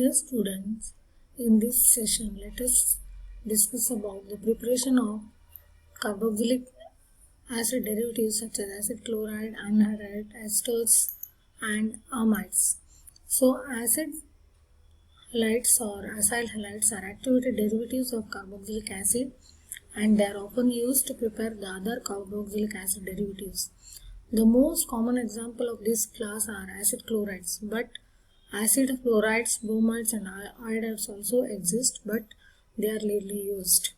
Dear students, in this session let us discuss about the preparation of carboxylic acid derivatives such as acid chloride, anhydride, esters and amides. So acid halides or acyl halides are activated derivatives of carboxylic acid and they are often used to prepare the other carboxylic acid derivatives. The most common example of this class are acid chlorides, but acid fluorides, bromides and iodides also exist, but they are rarely used.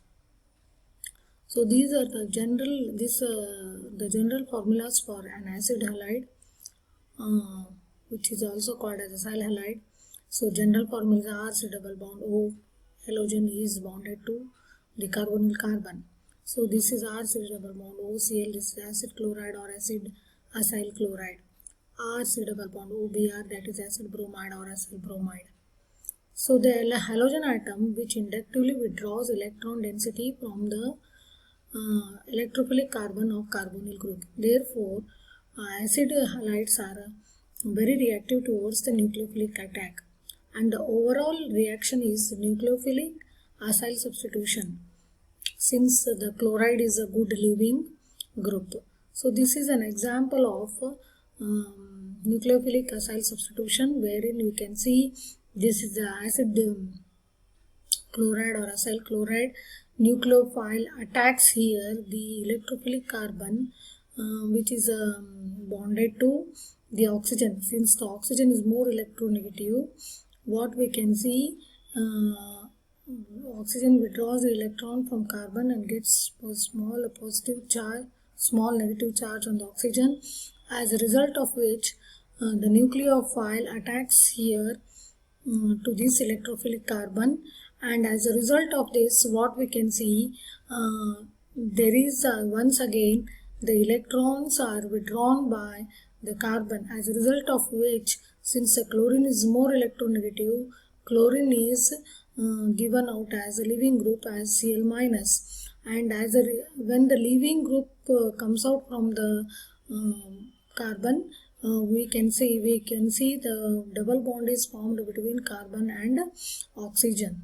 So these are the general formulas for an acid halide, which is also called as acyl halide. So general formulas are C double bond O, halogen is bonded to the carbonyl carbon. So this is RC double bond OCl, this is acid chloride or acid acyl chloride. RC double bond OBr, that is acid bromide or acyl bromide. So the halogen atom which inductively withdraws electron density from the electrophilic carbon of carbonyl group. Therefore, acid halides are very reactive towards the nucleophilic attack, and the overall reaction is nucleophilic acyl substitution, since the chloride is a good leaving group. So this is an example of nucleophilic acyl substitution, wherein we can see this is the acid chloride or acyl chloride. Nucleophile attacks here the electrophilic carbon which is bonded to the oxygen. Since the oxygen is more electronegative, what we can see, oxygen withdraws the electron from carbon and gets a small positive charge, small negative charge on the oxygen, as a result of which the nucleophile attacks here to this electrophilic carbon, and as a result of this what we can see, there is once again the electrons are withdrawn by the carbon, as a result of which, since the chlorine is more electronegative, chlorine is given out as a leaving group as Cl minus, and as when the leaving group comes out from the carbon, we can see the double bond is formed between carbon and oxygen.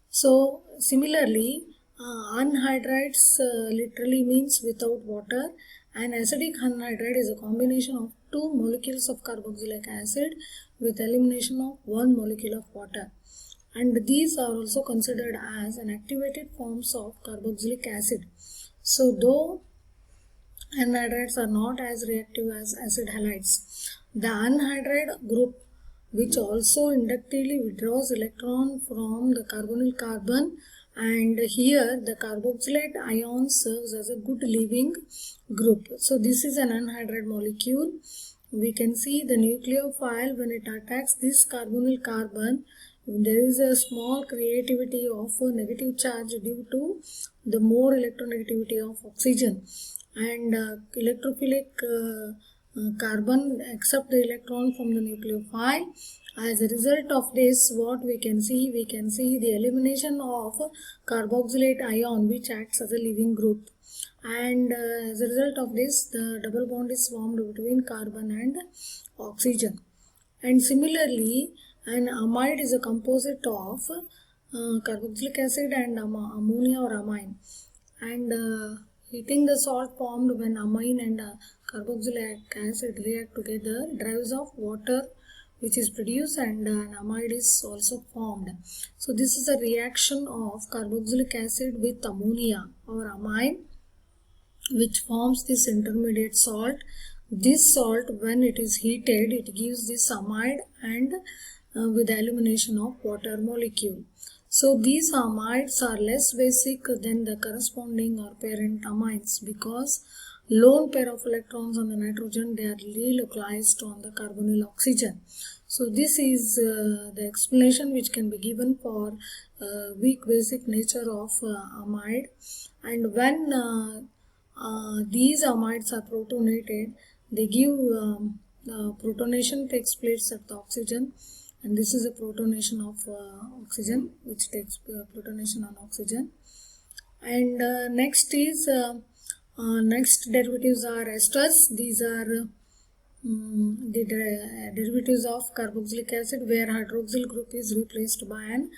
So similarly, anhydrides literally means without water, and acidic anhydride is a combination of two molecules of carboxylic acid with elimination of one molecule of water, and these are also considered as an activated forms of carboxylic acid. So though anhydrides are not as reactive as acid halides, the anhydride group, which also inductively withdraws electron from the carbonyl carbon, and here the carboxylate ion serves as a good leaving group. So this is an anhydride molecule. We can see the nucleophile, when it attacks this carbonyl carbon, there is a small creativity of a negative charge due to the more electronegativity of oxygen, and electrophilic carbon accept the electron from the nucleophile. As a result of this, what we can see the elimination of carboxylate ion which acts as a leaving group, and as a result of this the double bond is formed between carbon and oxygen. And similarly, an amide is a composite of carboxylic acid and ammonia or amine, and heating the salt formed when amine and carboxylic acid react together drives off water which is produced, and an amide is also formed. So this is a reaction of carboxylic acid with ammonia or amine which forms this intermediate salt. This salt, when it is heated, it gives this amide and with the elimination of water molecule. So these amides are less basic than the corresponding or parent amines, because lone pair of electrons on the nitrogen, they are relocalized on the carbonyl oxygen. So this is the explanation which can be given for weak basic nature of amide. And when these amides are protonated, they give protonation takes place at the oxygen, and this is a protonation of oxygen, which takes protonation on oxygen. And next derivatives are esters. These are the derivatives of carboxylic acid, where hydroxyl group is replaced by an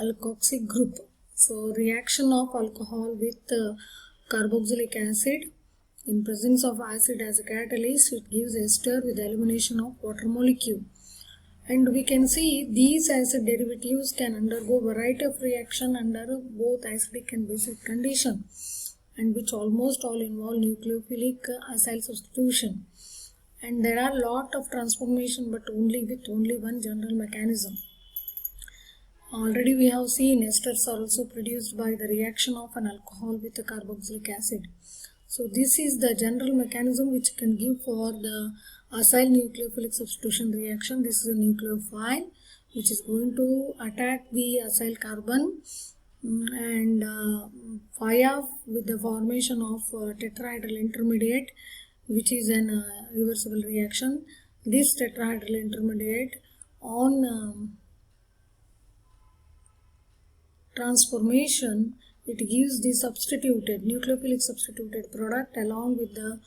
alkoxy group. So reaction of alcohol with carboxylic acid in presence of acid as a catalyst, it gives ester with the elimination of water molecule. And we can see these acid derivatives can undergo variety of reaction under both acidic and basic condition, and which almost all involve nucleophilic acyl substitution. And there are lot of transformation, but only with only one general mechanism. Already we have seen esters are also produced by the reaction of an alcohol with a carboxylic acid. So this is the general mechanism which can give for the acyl nucleophilic substitution reaction. This is a nucleophile which is going to attack the acyl carbon and fire with the formation of tetrahedral intermediate, which is an reversible reaction. This tetrahedral intermediate on transformation, it gives the substituted nucleophilic substituted product along with the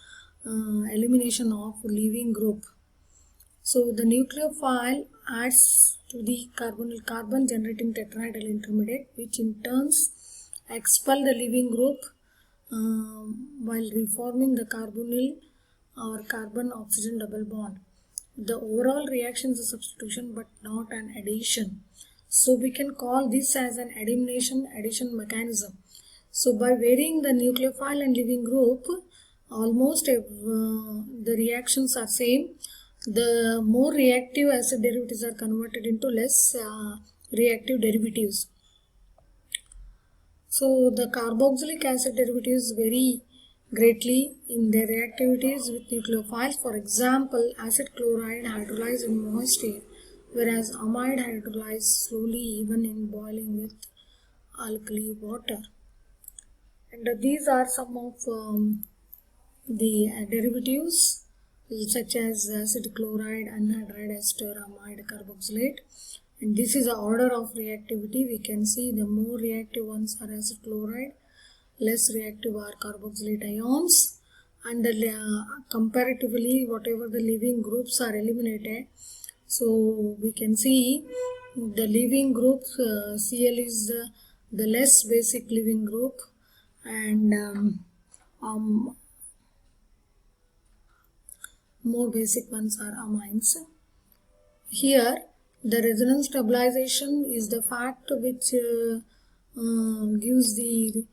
elimination of leaving group. So the nucleophile adds to the carbon generating tetrahedral intermediate, which in turns expel the leaving group while reforming the carbonyl or carbon oxygen double bond. The overall reaction is a substitution but not an addition. So we can call this as an elimination addition mechanism. So by varying the nucleophile and leaving group, almost the reactions are same. The more reactive acid derivatives are converted into less reactive derivatives. So the carboxylic acid derivatives vary greatly in their reactivities with nucleophiles. For example, acid chloride hydrolyzes in moist air, whereas amide hydrolyzes slowly even in boiling with alkali water. And these are some of the derivatives such as acid chloride, anhydride ester, amide, carboxylate. And this is the order of reactivity. We can see the more reactive ones are acid chloride, less reactive are carboxylate ions, and comparatively whatever the leaving groups are eliminated. So we can see the leaving group Cl is the less basic leaving group, and more basic ones are amines. Here the resonance stabilization is the fact which gives the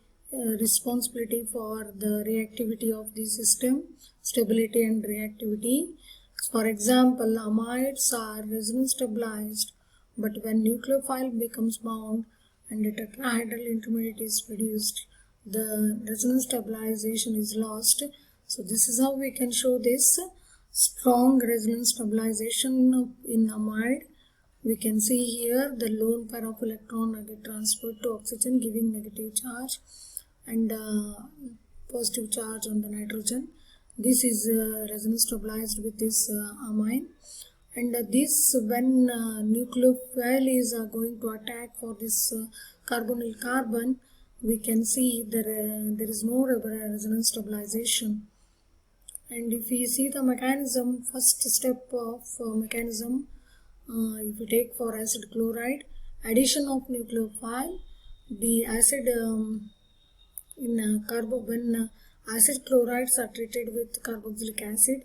responsibility for the reactivity of the system, stability and reactivity. For example, amides are resonance stabilized, but when nucleophile becomes bound and a tetrahedral intermediate is produced, the resonance stabilization is lost. So this is how we can show this strong resonance stabilization in amide. We can see here the lone pair of electron get transferred to oxygen, giving negative charge and positive charge on the nitrogen. This is resonance stabilized with this amine, and this when nucleophile is going to attack for this carbonyl carbon, we can see that there is no resonance stabilization. And if we see the mechanism, first step of mechanism, if we take for acid chloride, addition of nucleophile, the acid when acid chlorides are treated with carboxylic acid,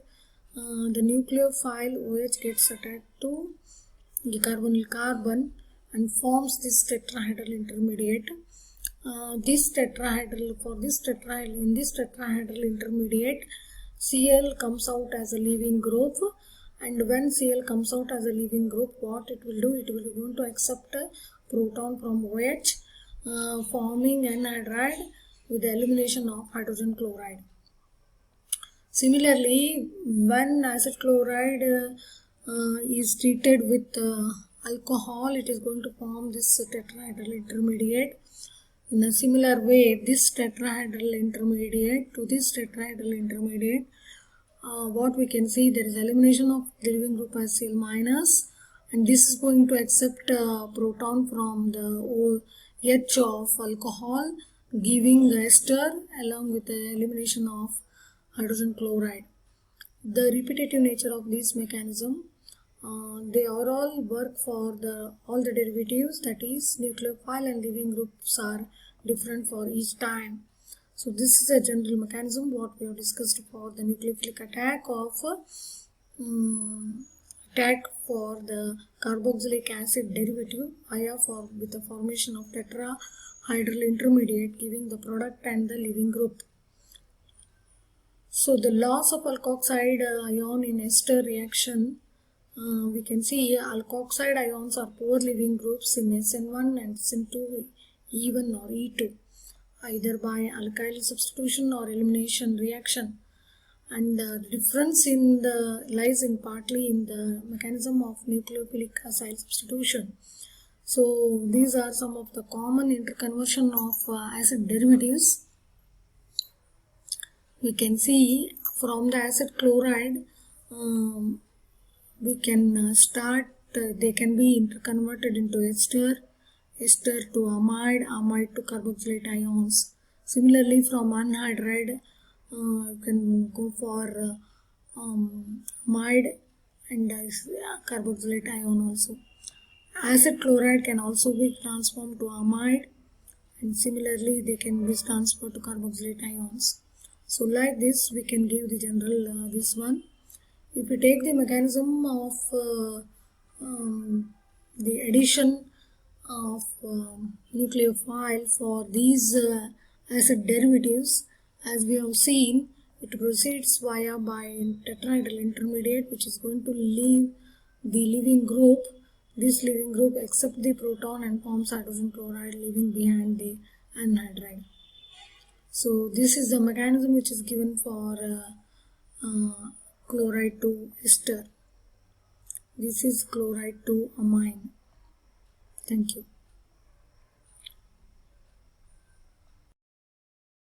the nucleophile OH gets attached to the carbonyl carbon and forms this tetrahedral intermediate. In this tetrahedral intermediate, Cl comes out as a leaving group, and when Cl comes out as a leaving group, what it will do? It will going to accept a proton from OH, forming anhydride with the elimination of hydrogen chloride. Similarly, when acid chloride is treated with alcohol, it is going to form this tetrahedral intermediate. In a similar way, this tetrahedral intermediate to this tetrahedral intermediate, what we can see, there is elimination of the leaving group as Cl minus, and this is going to accept proton from the OH of alcohol, giving ester along with the elimination of hydrogen chloride. the repetitive nature of this mechanism, they are all work for all the derivatives, that is nucleophile and leaving groups are different for each time. So this is a general mechanism what we have discussed for the nucleophilic attack for the carboxylic acid derivative with the formation of tetrahedral intermediate giving the product and the leaving group. So the loss of alkoxide ion in ester reaction, we can see alkoxide ions are poor leaving groups in SN1 and SN2 E1 or E2, either by alkyl substitution or elimination reaction. And the difference lies partly in the mechanism of nucleophilic acyl substitution. So these are some of the common interconversion of acid derivatives. We can see from the acid chloride, we can they can be interconverted into ester to amide to carboxylate ions. Similarly, from anhydride, you can go for amide and carboxylate ion also. Acid chloride can also be transformed to amide, and similarly they can be transferred to carboxylate ions. So like this we can give the general this one. If we take the mechanism of the addition of nucleophile for these acid derivatives, as we have seen, it proceeds by tetrahedral intermediate, which is going to leave the leaving group. This leaving group accepts the proton and forms hydrogen chloride, leaving behind the anhydride. So this is the mechanism which is given for chloride to ester. This is chloride to amine. Thank you.